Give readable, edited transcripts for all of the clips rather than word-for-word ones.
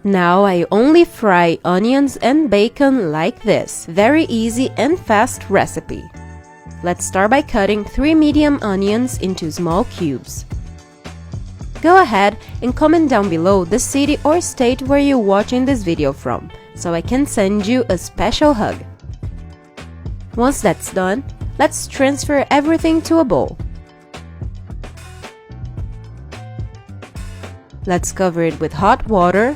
Now I only fry onions and bacon like this. Very easy and fast recipe. Let's start by cutting 3 medium onions into small cubes. Go ahead and comment down below the city or state where you're watching this video from, so I can send you a special hug. Once that's done, let's transfer everything to a bowl. Let's cover it with hot water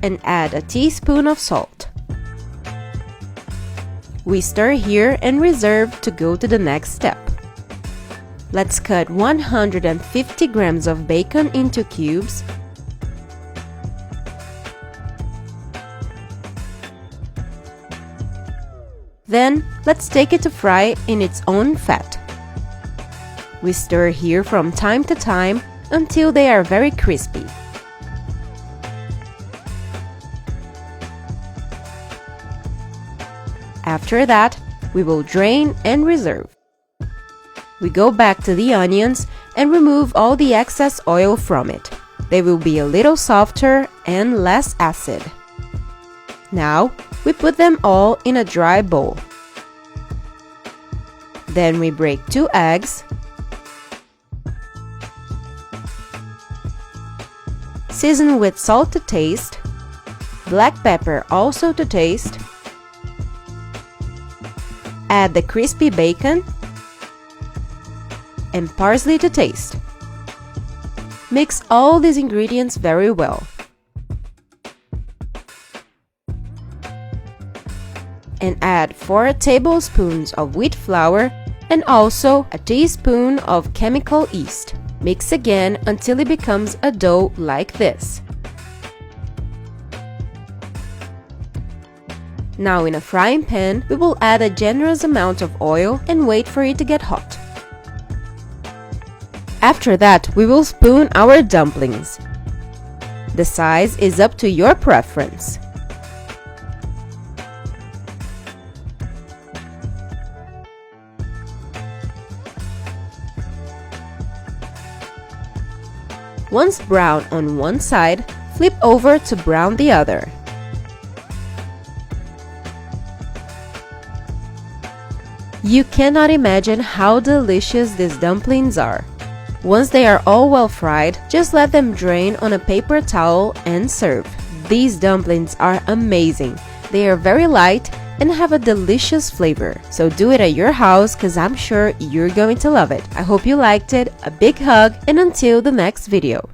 and add a teaspoon of salt. We stir here and reserve to go to the next step. Let's cut 150 grams of bacon into cubes. Then, let's take it to fry in its own fat. We stir here from time to time until they are very crispy. After that, we will drain and reserve. We go back to the onions and remove all the excess oil from it. They will be a little softer and less acid. Now, we put them all in a dry bowl. Then we break 2 eggs, season with salt to taste, black pepper also to taste, add the crispy bacon, and parsley to taste. Mix all these ingredients very well. And add 4 tablespoons of wheat flour and also a teaspoon of chemical yeast. Mix again until it becomes a dough like this. Now in a frying pan, we will add a generous amount of oil and wait for it to get hot. After that, we will spoon our dumplings. The size is up to your preference. Once brown on one side, flip over to brown the other. You cannot imagine how delicious these dumplings are. Once they are all well fried, just let them drain on a paper towel and serve. These dumplings are amazing. They are very light and have a delicious flavor. So do it at your house because I'm sure you're going to love it. I hope you liked it. A big hug and until the next video.